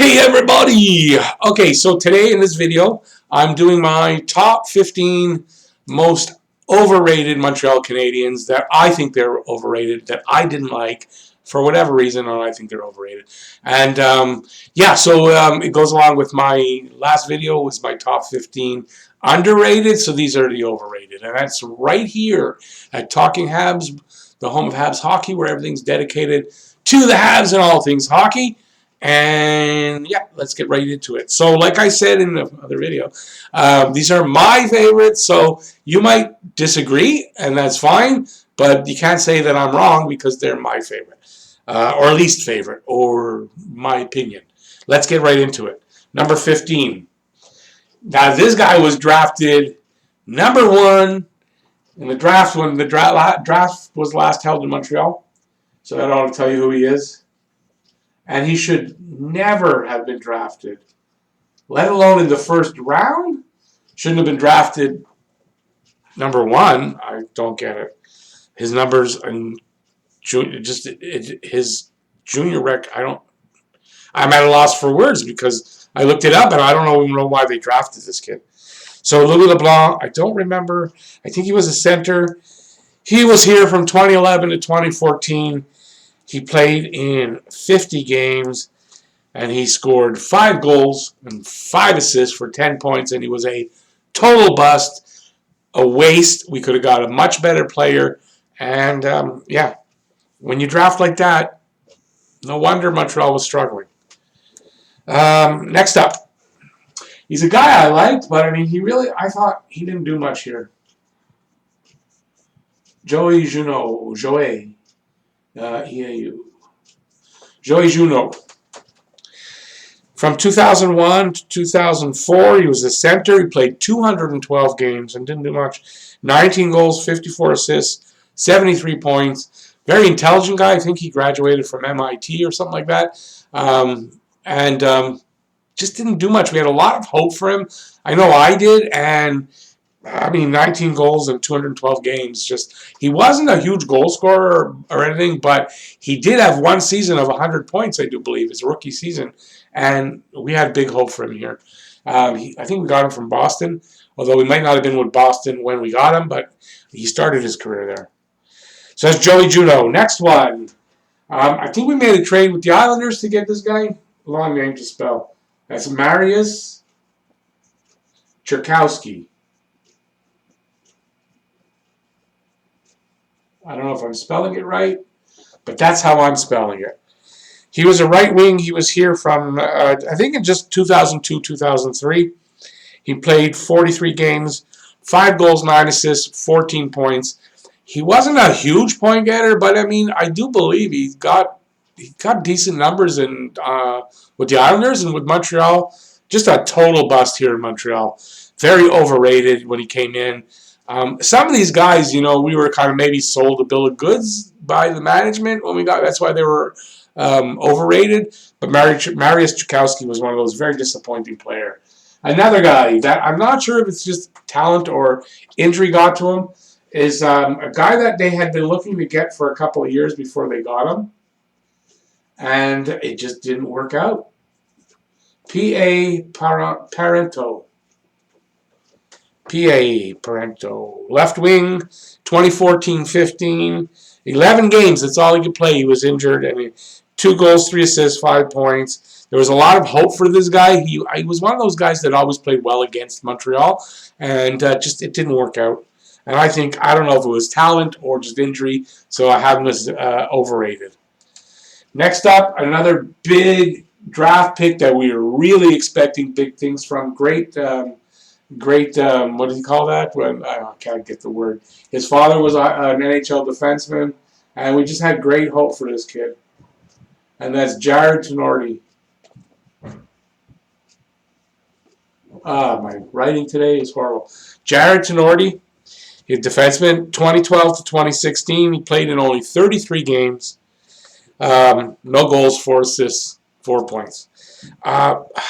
Hey everybody! Okay, so today in this video, I'm doing my top 15 most overrated Montreal Canadiens that I think they're overrated, that I didn't like for whatever reason, or I think they're overrated. And yeah, so it goes along with my last video was my top 15 underrated, so these are the overrated. And that's right here at Talking Habs, the home of Habs hockey, where everything's dedicated to the Habs and all things hockey. And yeah, let's get right into it. So like I said in the other video, these are my favorites. So you might disagree, and that's fine. But you can't say that I'm wrong because they're my favorite. Or least favorite, or my opinion. Let's get right into it. Number 15. Now this guy was drafted number 1 in the draft when the draft was last held in Montreal. So that ought to tell you who he is. And he should never have been drafted, let alone in the first round. Shouldn't have been drafted number 1. I don't get it. His numbers and his junior rec. I'm at a loss for words because I looked it up and I don't even know why they drafted this kid. So Louis LeBlanc, I don't remember. I think he was a center. He was here from 2011 to 2014. He played in 50 games, and he scored 5 goals and 5 assists for 10 points, and he was a total bust, a waste. We could have got a much better player, and yeah, when you draft like that, no wonder Montreal was struggling. Next up, he's a guy I liked, but I mean, I thought he didn't do much here. Juneau. Joey Juneau. From 2001 to 2004, he was a center. He played 212 games and didn't do much. 19 goals, 54 assists, 73 points. Very intelligent guy. I think he graduated from MIT or something like that. Just didn't do much. We had a lot of hope for him. I know I did, and I mean, 19 goals in 212 games. He wasn't a huge goal scorer or anything, but he did have one season of 100 points, I do believe, his rookie season. And we had big hope for him here. I think we got him from Boston, although we might not have been with Boston when we got him, but he started his career there. So that's Joey Juneau. Next one. I think we made a trade with the Islanders to get this guy. Long name to spell. That's Marius Joukowsky. I don't know if I'm spelling it right, but that's how I'm spelling it. He was a right wing. He was here from, I think, in just 2002, 2003. He played 43 games, 5 goals, 9 assists, 14 points. He wasn't a huge point getter, but I mean, I do believe he got decent numbers with the Islanders and with Montreal. Just a total bust here in Montreal. Very overrated when he came in. Some of these guys, we were kind of maybe sold a bill of goods by the management when we got. That's why they were overrated. But Marius Joukowsky was one of those very disappointing player. Another guy that I'm not sure if it's just talent or injury got to him is a guy that they had been looking to get for a couple of years before they got him, and it just didn't work out. P.A. Parento. Left wing, 2014-15, 11 games, that's all he could play. He was injured. I mean, 2 goals, 3 assists, 5 points. There was a lot of hope for this guy. He was one of those guys that always played well against Montreal, and just it didn't work out. And I don't know if it was talent or just injury, so I have him as overrated. Next up, another big draft pick that we were really expecting big things from. Great, what do you call that? I can't get the word. His father was an NHL defenseman, and we just had great hope for this kid. And that's Jarred Tinordi. My writing today is horrible. Jarred Tinordi, he's a defenseman, 2012 to 2016. He played in only 33 games. No goals, 4 assists, 4 points.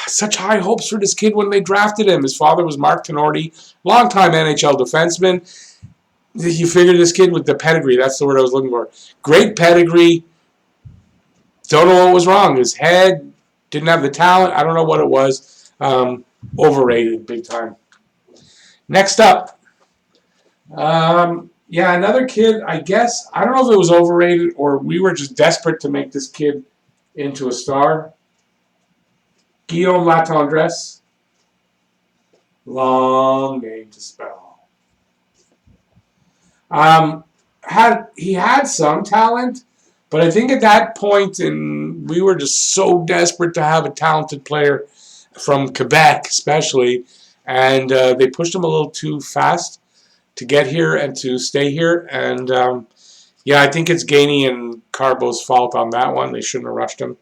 Such high hopes for this kid when they drafted him. His father was Mark Tinordi, longtime NHL defenseman. You figure this kid with the pedigree, that's the word I was looking for. Great pedigree. Don't know what was wrong. His head Didn't have the talent. I don't know what it was. Overrated big time. Next up. Yeah, another kid, I guess. I don't know if it was overrated or we were just desperate to make this kid into a star. Guillaume Latendresse. Long name to spell. He had some talent, but I think at that point, and we were just so desperate to have a talented player from Quebec, especially, and they pushed him a little too fast to get here and to stay here. And yeah, I think it's Gainey and Carbo's fault on that one. They shouldn't have rushed him.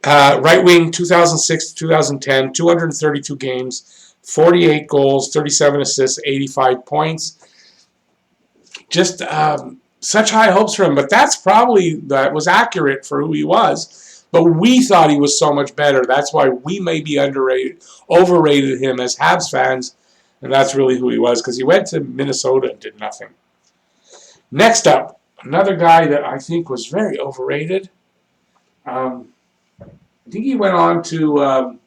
Right wing, 2006 to 2010, 232 games, 48 goals, 37 assists, 85 points. Just such high hopes for him, but that was accurate for who he was. But we thought he was so much better. That's why we maybe overrated him as Habs fans, and that's really who he was, because he went to Minnesota and did nothing. Next up, another guy that I think was very overrated. I think he went on to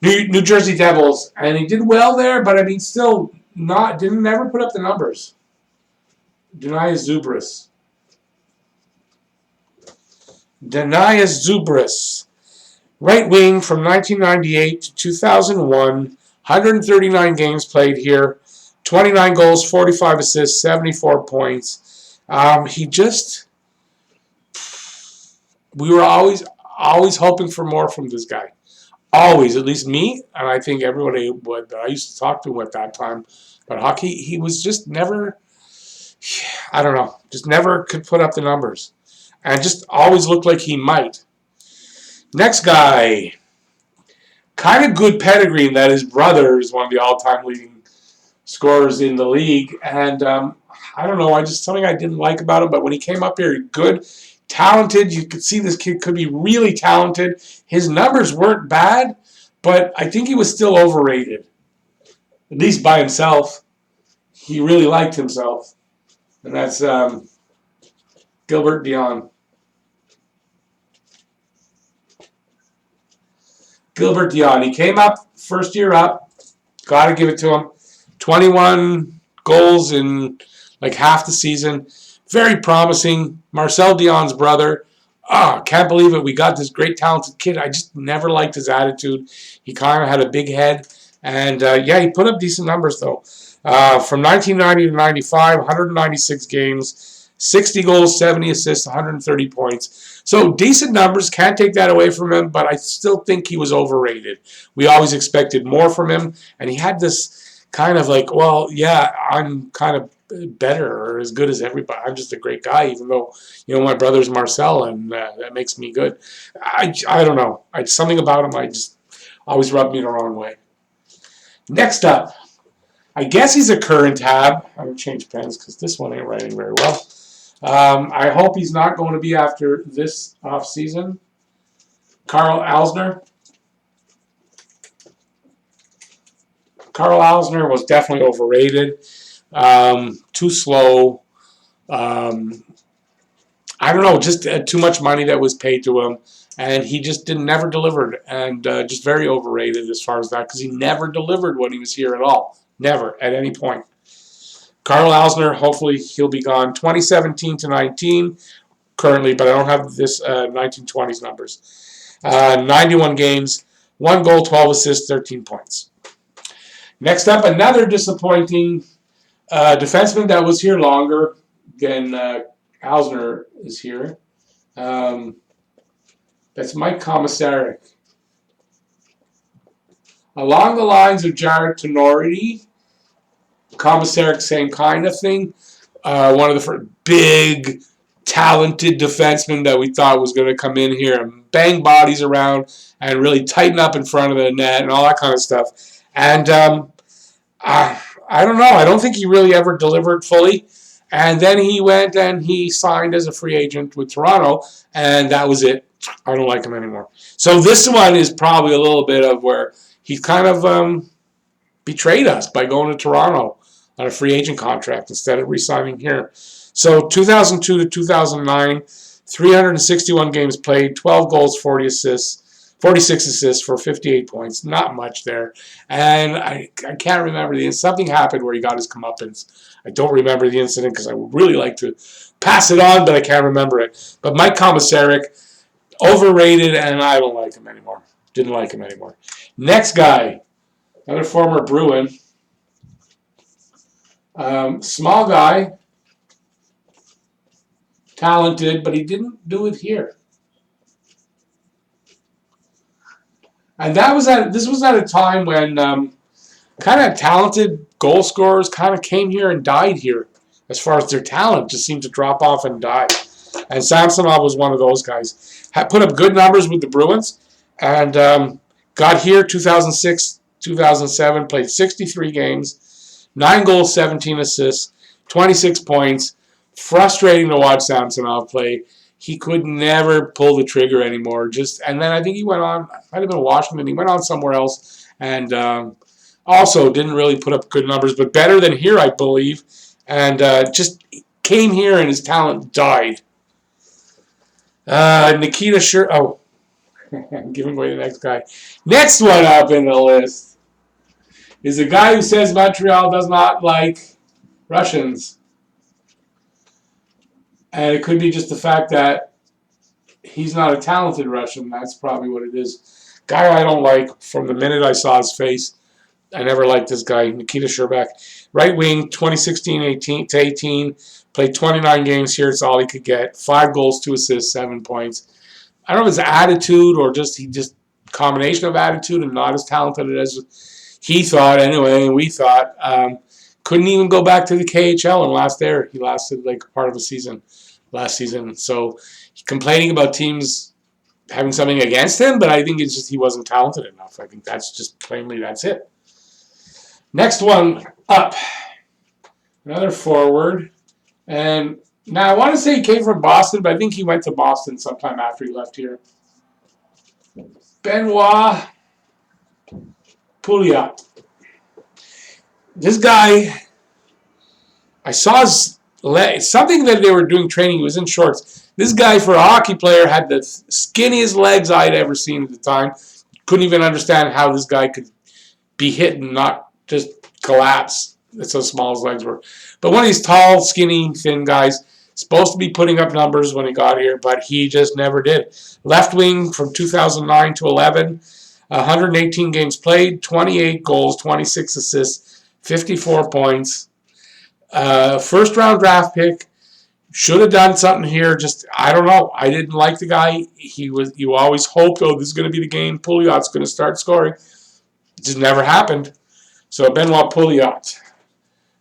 New Jersey Devils, and he did well there, but I mean, still didn't never put up the numbers. Marius Joukowsky. Right wing from 1998 to 2001, 139 games played here, 29 goals, 45 assists, 74 points. We were always hoping for more from this guy. Always, at least me, and I think everybody would that I used to talk to at that time about hockey, he was just never, I don't know, just never could put up the numbers. And just always looked like he might. Next guy, kind of good pedigree in that his brother is one of the all-time leading scorers in the league. And I don't know, something I didn't like about him, but when he came up here, good, talented. You could see this kid could be really talented. His numbers weren't bad, but I think he was still overrated. At least by himself. He really liked himself. And that's Gilbert Dionne. Gilbert Dionne. He came up, first year up. Got to give it to him. 21 goals in like half the season. Very promising. Marcel Dionne's brother. Can't believe it. We got this great talented kid. I just never liked his attitude. He kind of had a big head. And, yeah, he put up decent numbers, though. From 1990 to 95, 196 games, 60 goals, 70 assists, 130 points. So decent numbers. Can't take that away from him, but I still think he was overrated. We always expected more from him. And he had this kind of like, well, yeah, I'm kind of better or as good as everybody. I'm just a great guy, even though, my brother's Marcel, and that makes me good. I don't know. Something about him, I just always rubbed me the wrong way. Next up, I guess he's a current Hab. I'm going to change pens because this one ain't writing very well. I hope he's not going to be after this offseason. Karl Hausner. Karl Hausner was definitely overrated. Too slow. I don't know, just too much money that was paid to him, and he just never delivered, and just very overrated as far as that, because he never delivered when he was here at all. Never, at any point. Karl Hausner, hopefully he'll be gone 2017 to 19 currently, but I don't have this 1920s numbers. 91 games, 1 goal, 12 assists, 13 points. Next up, another disappointing defenseman that was here longer than Hausner is here. That's Mike Komisarek. Along the lines of Jared Tenority, Komisarek, same kind of thing. One of the first big, talented defensemen that we thought was going to come in here and bang bodies around and really tighten up in front of the net and all that kind of stuff. And I don't know. I don't think he really ever delivered fully. And then he went and he signed as a free agent with Toronto, and that was it. I don't like him anymore. So this one is probably a little bit of where he kind of betrayed us by going to Toronto on a free agent contract instead of re-signing here. So 2002 to 2009, 361 games played, 12 goals, 46 assists for 58 points. Not much there. And I can't remember. Something happened where he got his comeuppance. I don't remember the incident because I would really like to pass it on, but I can't remember it. But Mike Komisarek, overrated, and I don't like him anymore. Didn't like him anymore. Next guy, another former Bruin. Small guy, talented, but he didn't do it here. And this was at a time when kind of talented goal scorers kind of came here and died here. As far as their talent just seemed to drop off and die. And Samsonov was one of those guys. Had put up good numbers with the Bruins and got here 2006, 2007, played 63 games, 9 goals, 17 assists, 26 points. Frustrating to watch Samsonov play. He could never pull the trigger anymore. And then I think he went on, might have been Washington, he went on somewhere else and also didn't really put up good numbers, but better than here, I believe. And just came here and his talent died. Nikita Oh, I'm giving away the next guy. Next one up in the list is a guy who says Montreal does not like Russians. And it could be just the fact that he's not a talented Russian. That's probably what it is. Guy I don't like from the minute I saw his face. I never liked this guy, Nikita Kucherov. Right wing, 2016 to 18. Played 29 games here. It's all he could get. 5 goals, 2 assists, 7 points. I don't know if it's attitude or just combination of attitude and not as talented as he thought anyway, and we thought. Couldn't even go back to the KHL and last there. He lasted like part of a season last season. So complaining about teams having something against him, but I think it's just he wasn't talented enough. I think that's just plainly that's it. Next one up. Another forward. And now I want to say he came from Boston, but I think he went to Boston sometime after he left here. Benoit Pouliot. This guy, I saw his something that they were doing training. He was in shorts. This guy, for a hockey player, had the skinniest legs I'd ever seen at the time. Couldn't even understand how this guy could be hit and not just collapse. That's how small his legs were. But one of these tall, skinny, thin guys, supposed to be putting up numbers when he got here, but he just never did. Left wing from 2009 to 11, 118 games played, 28 goals, 26 assists, 54 points. First round draft pick. Should have done something here. Just, I don't know. I didn't like the guy. You always hoped, oh, this is going to be the game. Pouliot's going to start scoring. It just never happened. So Benoit Pouliot.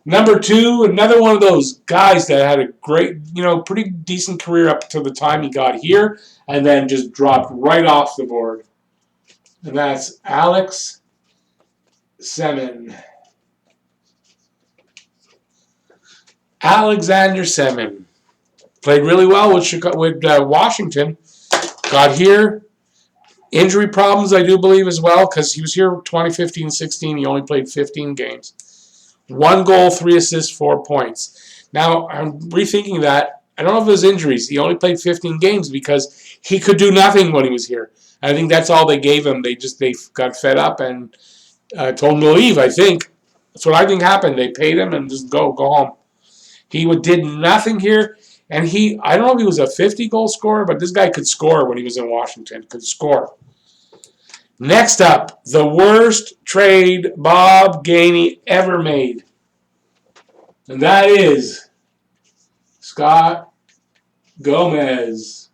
Number 2, another one of those guys that had a great, pretty decent career up to the time he got here, and then just dropped right off the board. And that's Alex Semin. Alexander Semin. Played really well with Washington. Got here. Injury problems, I do believe, as well, because he was here 2015-16. He only played 15 games. 1 goal, 3 assists, 4 points. Now, I'm rethinking that. I don't know if it was injuries. He only played 15 games because he could do nothing when he was here. I think that's all they gave him. They got fed up and told him to leave, I think. That's what I think happened. They paid him and just go home. He did nothing here. And I don't know if he was a 50-goal scorer, but this guy could score when he was in Washington. Could score. Next up, the worst trade Bob Gainey ever made. And that is Scott Gomez.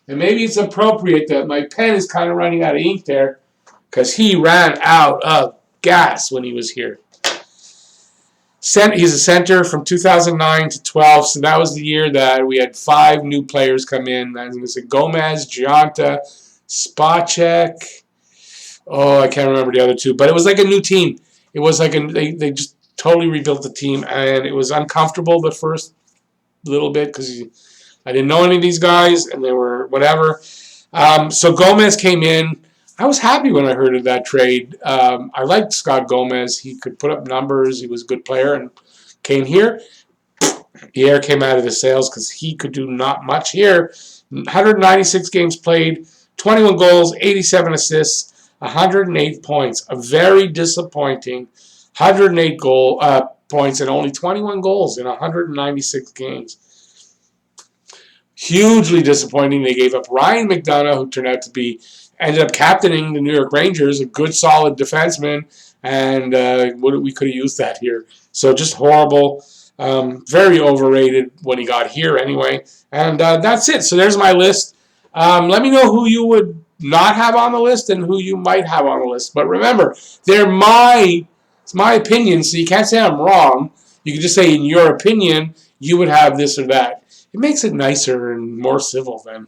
And maybe it's appropriate that my pen is kind of running out of ink there because he ran out of gas when he was here. He's a center from 2009 to 12, so that was the year that we had 5 new players come in. It was Gomez, Gianta, Spacek. Oh, I can't remember the other 2, but it was like a new team. It was like they just totally rebuilt the team, and it was uncomfortable the first little bit because I didn't know any of these guys, and they were whatever. So Gomez came in. I was happy when I heard of that trade. I liked Scott Gomez. He could put up numbers. He was a good player and came here. Pierre came out of the sales because he could do not much here. 196 games played, 21 goals, 87 assists, 108 points. A very disappointing 108 points and only 21 goals in 196 games. Hugely disappointing. They gave up Ryan McDonough, who turned out to be, ended up captaining the New York Rangers, a good, solid defenseman, and we could have used that here. So just horrible. Very overrated when he got here anyway. And that's it. So there's my list. Let me know who you would not have on the list and who you might have on the list. But remember, it's my opinion, so you can't say I'm wrong. You can just say, in your opinion, you would have this or that. It makes it nicer and more civil than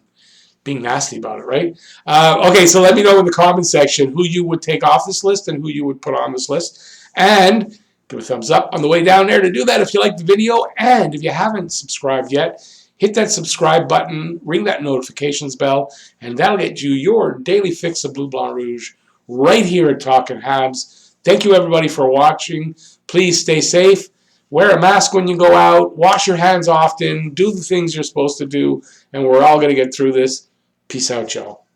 being nasty about it, right? Okay, so let me know in the comment section who you would take off this list and who you would put on this list. And give a thumbs up on the way down there to do that if you like the video. And if you haven't subscribed yet, hit that subscribe button, ring that notifications bell, and that'll get you your daily fix of Blue Blanc Rouge right here at Talking Habs. Thank you, everybody, for watching. Please stay safe. Wear a mask when you go out. Wash your hands often. Do the things you're supposed to do. And we're all going to get through this. Peace out, y'all.